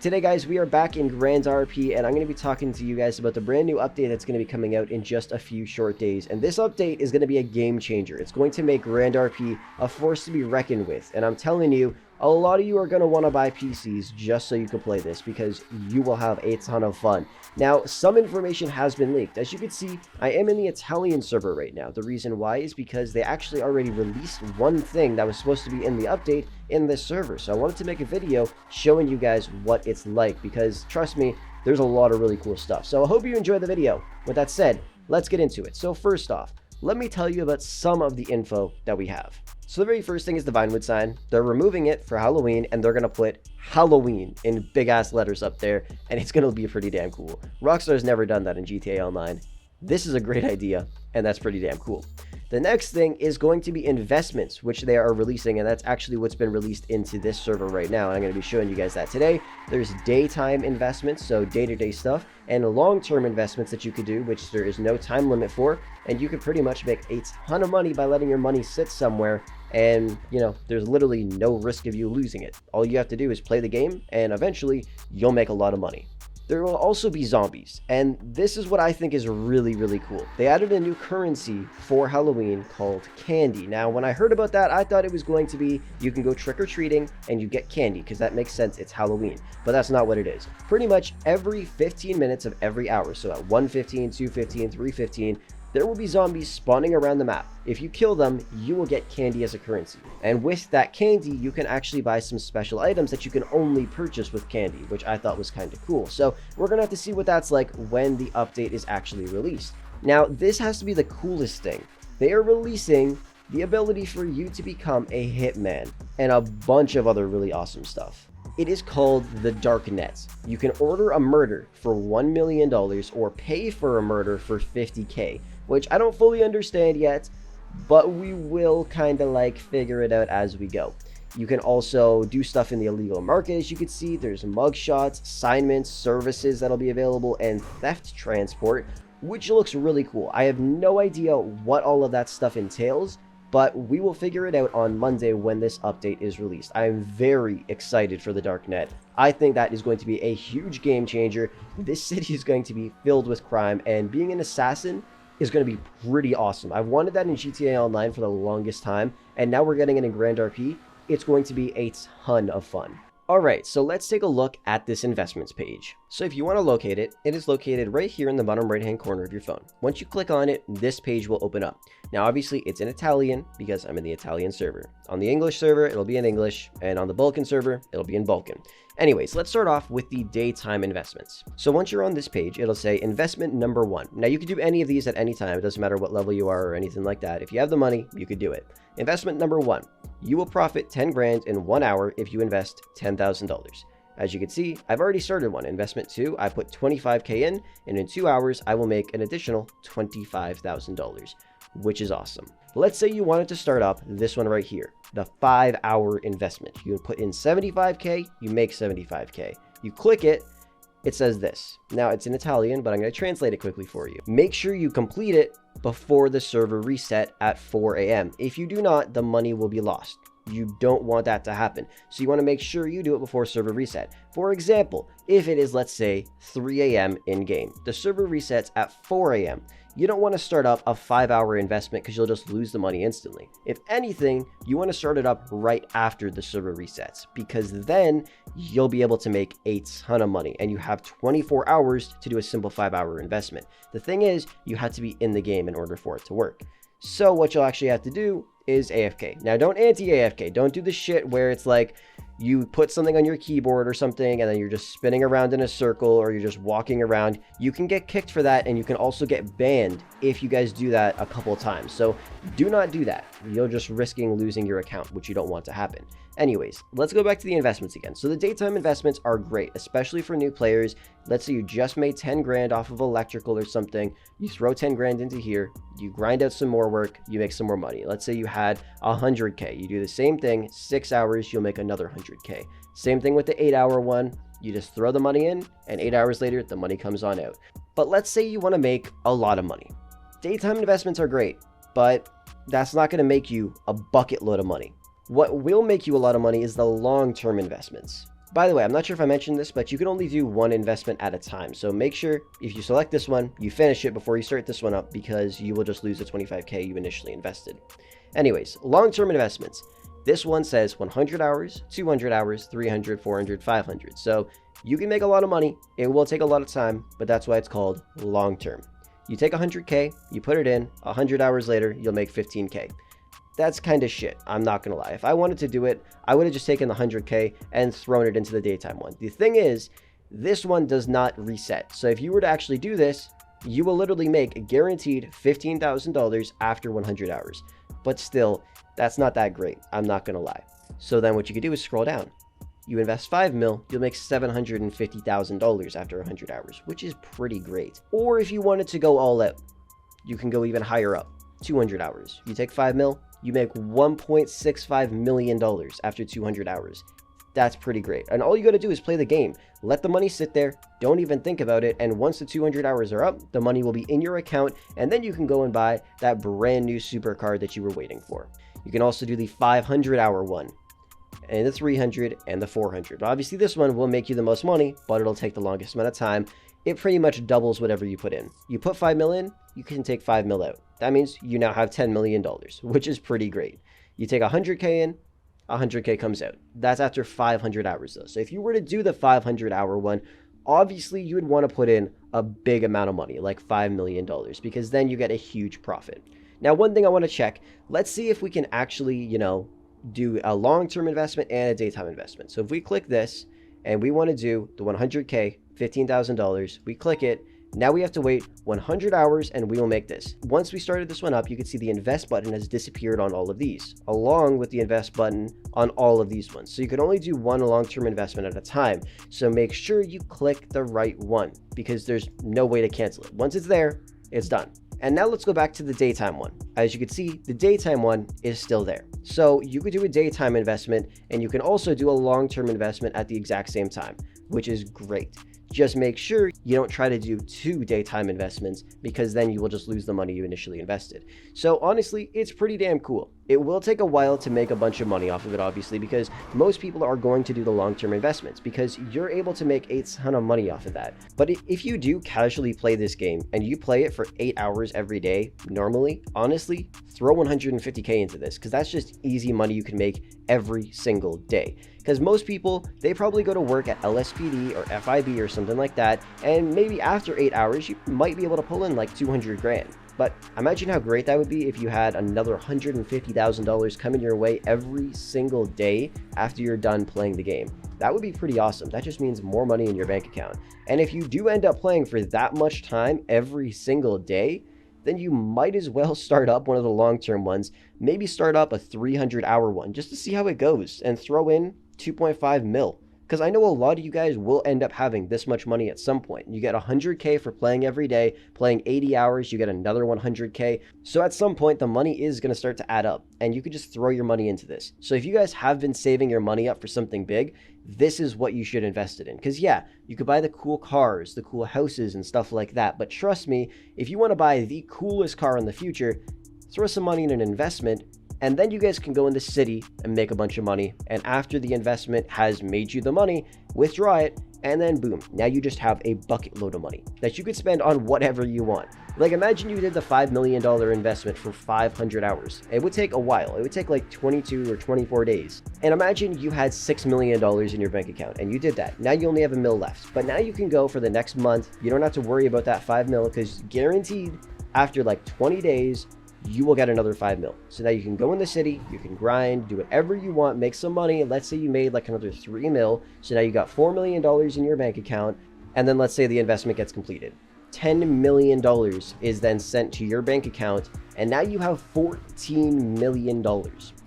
Today, guys, we are back in Grand RP, and I'm going to be talking to you guys about the brand new update that's going to be coming out in just a few short days. And this update is going to be a game changer. It's going to make Grand RP a force to be reckoned with. And I'm telling you, a lot of you are going to want to buy PCs just so you can play this, because you will have a ton of fun. Now, some information has been leaked. As you can see, I am in the Italian server right now. The reason why is because they actually already released one thing that was supposed to be in the update in this server. So I wanted to make a video showing you guys what it's like, because trust me, there's a lot of really cool stuff. So I hope you enjoyed the video. With that said, let's get into it. So first off, let me tell you about some of the info that we have. So the very first thing is the Vinewood sign. They're removing it for Halloween, and they're going to put Halloween in big ass letters up there, and it's going to be pretty damn cool. Rockstar's never done that in GTA Online. This is a great idea, and that's pretty damn cool. The next thing is going to be investments, which they are releasing, and that's actually what's been released into this server right now. And I'm going to be showing you guys that today. There's daytime investments, so day-to-day stuff, and long-term investments that you could do, which there is no time limit for, and you can pretty much make a ton of money by letting your money sit somewhere, and you know, there's literally no risk of you losing it. All you have to do is play the game, and eventually you'll make a lot of money. There will also be zombies, and this is what I think is really, really cool. They added a new currency for Halloween called candy. Now, when I heard about that, I thought it was going to be you can go trick-or-treating and you get candy, because that makes sense, it's Halloween. But that's not what it is. Pretty much every 15 minutes of every hour, so at 1:15, 2:15, 3:15, there will be zombies spawning around the map. If you kill them, you will get candy as a currency. And with that candy, you can actually buy some special items that you can only purchase with candy, which I thought was kind of cool. So we're going to have to see what that's like when the update is actually released. Now, this has to be the coolest thing. They are releasing the ability for you to become a hitman and a bunch of other really awesome stuff. It is called the Darknet. You can order a murder for $1 million or pay for a murder for $50K. Which I don't fully understand yet, but we will kind of like figure it out as we go. You can also do stuff in the illegal market. As you can see, there's mugshots, assignments, services that'll be available, and theft transport, which looks really cool. I have no idea what all of that stuff entails, but we will figure it out on Monday when this update is released. I am very excited for the Darknet. I think that is going to be a huge game changer. This city is going to be filled with crime, and being an assassin is going to be pretty awesome. I've wanted that in GTA Online for the longest time, and now we're getting it in Grand RP. It's going to be a ton of fun. Alright, so let's take a look at this investments page. So if you want to locate it, it is located right here in the bottom right hand corner of your phone. Once you click on it, this page will open up. Now obviously it's in Italian because I'm in the Italian server. On the English server, it'll be in English, and on the Balkan server, it'll be in Balkan. Anyways, let's start off with the daytime investments. So once you're on this page, it'll say investment number 1. Now you can do any of these at any time. It doesn't matter what level you are or anything like that. If you have the money, you could do it. Investment number 1. You will profit 10 grand in 1 hour if you invest $10,000. As you can see, I've already started one. Investment 2, I put 25K in, and in 2 hours, I will make an additional $25,000, which is awesome. Let's say you wanted to start up this one right here, the 5-hour investment. You put in 75K, you make 75K. You click it, it says this. Now it's in Italian, but I'm going to translate it quickly for you. Make sure you complete it before the server reset at 4 a.m. If you do not, the money will be lost. You don't want that to happen. So you want to make sure you do it before server reset. For example, if it is, let's say, 3 a.m. in game, the server resets at 4 a.m. You don't want to start up a 5-hour investment because you'll just lose the money instantly. If anything, you want to start it up right after the server resets, because then you'll be able to make a ton of money, and you have 24 hours to do a simple 5-hour investment. The thing is, you have to be in the game in order for it to work. So what you'll actually have to do is AFK. Now don't anti-AFK. Don't do the shit where it's like you put something on your keyboard or something and then you're just spinning around in a circle, or you're just walking around. You can get kicked for that, and you can also get banned if you guys do that a couple of times. So do not do that. You're just risking losing your account, which you don't want to happen. Anyways, let's go back to the investments again. So the daytime investments are great, especially for new players. Let's say you just made 10 grand off of electrical or something. You throw 10 grand into here, you grind out some more work, you make some more money. Let's say you had 100K. You do the same thing, 6 hours, you'll make another 100K. Same thing with the 8-hour one. You just throw the money in, and 8 hours later, the money comes on out. But let's say you want to make a lot of money. Daytime investments are great, but that's not going to make you a bucket load of money. What will make you a lot of money is the long-term investments. By the way, I'm not sure if I mentioned this, but you can only do one investment at a time. So make sure if you select this one, you finish it before you start this one up, because you will just lose the 25K you initially invested. Anyways, long-term investments. This one says 100 hours, 200 hours, 300, 400, 500. So you can make a lot of money. It will take a lot of time, but that's why it's called long-term. You take 100K, you put it in, 100 hours later, you'll make 15K. That's kind of shit, I'm not gonna lie. If I wanted to do it, I would have just taken the 100K and thrown it into the daytime one. The thing is, this one does not reset. So if you were to actually do this, you will literally make a guaranteed $15,000 after 100 hours. But still, that's not that great, I'm not gonna lie. So then what you could do is scroll down. You invest 5 mil, you'll make $750,000 after 100 hours, which is pretty great. Or if you wanted to go all out, you can go even higher up, 200 hours. You take 5 mil, you make $1.65 million after 200 hours. That's pretty great. And all you got to do is play the game. Let the money sit there. Don't even think about it. And once the 200 hours are up, the money will be in your account. And then you can go and buy that brand new supercar that you were waiting for. You can also do the 500-hour one, and the 300 and the 400. But obviously this one will make you the most money, but it'll take the longest amount of time. It pretty much doubles whatever you put in. You put 5 mil in, you can take 5 mil out. That means you now have $10 million, which is pretty great. You take 100K in, 100K comes out. That's after 500 hours though. So if you were to do the 500-hour one, obviously you would want to put in a big amount of money, like $5 million, because then you get a huge profit. Now, one thing I want to check, let's see if we can actually, do a long-term investment and a daytime investment. So if we click this and we want to do the 100K, $15,000, we click it. Now we have to wait 100 hours and we will make this. Once we started this one up, you can see the invest button has disappeared on all of these, along with the invest button on all of these ones. So you can only do one long-term investment at a time. So make sure you click the right one, because there's no way to cancel it. Once it's there, it's done. And now let's go back to the daytime one. As you can see, the daytime one is still there. So you could do a daytime investment, and you can also do a long-term investment at the exact same time, which is great. Just make sure you don't try to do 2 daytime investments, because then you will just lose the money you initially invested. So honestly, it's pretty damn cool. It will take a while to make a bunch of money off of it, obviously, because most people are going to do the long-term investments, because you're able to make a ton of money off of that. But if you do casually play this game and you play it for 8 hours every day, normally, honestly, throw 150K into this, because that's just easy money you can make every single day. Because most people, they probably go to work at LSPD or FIB or something like that, and maybe after 8 hours, you might be able to pull in like 200 grand. But imagine how great that would be if you had another $150,000 coming your way every single day after you're done playing the game. That would be pretty awesome. That just means more money in your bank account. And if you do end up playing for that much time every single day, then you might as well start up one of the long-term ones. Maybe start up a 300-hour one just to see how it goes, and throw in 2.5 mil. Because I know a lot of you guys will end up having this much money at some point. You get 100K for playing every day, playing 80 hours, you get another 100K. So at some point, the money is going to start to add up, and you could just throw your money into this. So if you guys have been saving your money up for something big, this is what you should invest it in. Because yeah, you could buy the cool cars, the cool houses and stuff like that. But trust me, if you want to buy the coolest car in the future, throw some money in an investment, and then you guys can go in the city and make a bunch of money. And after the investment has made you the money, withdraw it, and then boom, now you just have a bucket load of money that you could spend on whatever you want. Like imagine you did the $5 million investment for 500 hours. It would take a while. It would take like 22 or 24 days. And imagine you had $6 million in your bank account and you did that. Now you only have $1 million left. But now you can go for the next month. You don't have to worry about that 5 mil, because guaranteed after like 20 days, you will get another 5 mil. So now you can go in the city, you can grind, do whatever you want, make some money. Let's say you made like another 3 mil. So now you got $4 million in your bank account. And then let's say the investment gets completed. $10 million is then sent to your bank account. And now you have $14 million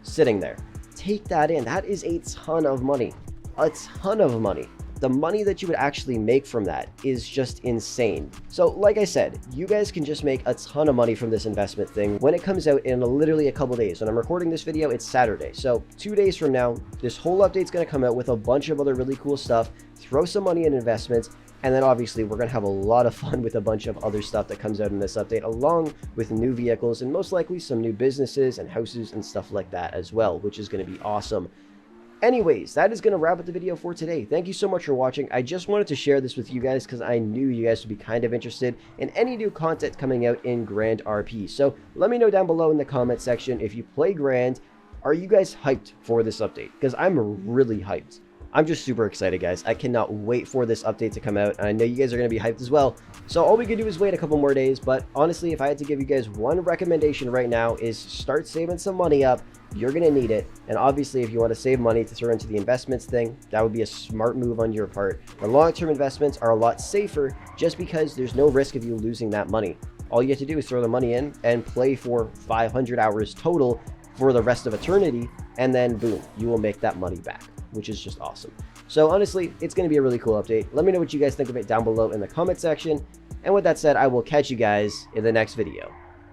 sitting there. Take that in. That is a ton of money. A ton of money. The money that you would actually make from that is just insane. So like I said, you guys can just make a ton of money from this investment thing when it comes out in literally a couple days. When I'm recording this video, it's Saturday. So 2 days from now, this whole update's going to come out with a bunch of other really cool stuff. Throw some money in investments. And then obviously we're going to have a lot of fun with a bunch of other stuff that comes out in this update, along with new vehicles and most likely some new businesses and houses and stuff like that as well, which is going to be awesome. Anyways, that is going to wrap up the video for today. Thank you so much for watching. I just wanted to share this with you guys because I knew you guys would be kind of interested in any new content coming out in Grand RP. So let me know down below in the comment section if you play Grand. Are you guys hyped for this update? Because I'm really hyped. I'm just super excited, guys. I cannot wait for this update to come out. And I know you guys are going to be hyped as well. So all we can do is wait a couple more days. But honestly, if I had to give you guys one recommendation right now is start saving some money up. You're going to need it. And obviously, if you want to save money to throw into the investments thing, that would be a smart move on your part. But long-term investments are a lot safer just because there's no risk of you losing that money. All you have to do is throw the money in and play for 500 hours total for the rest of eternity. And then boom, you will make that money back, which is just awesome. So honestly, it's going to be a really cool update. Let me know what you guys think of it down below in the comment section. And with that said, I will catch you guys in the next video.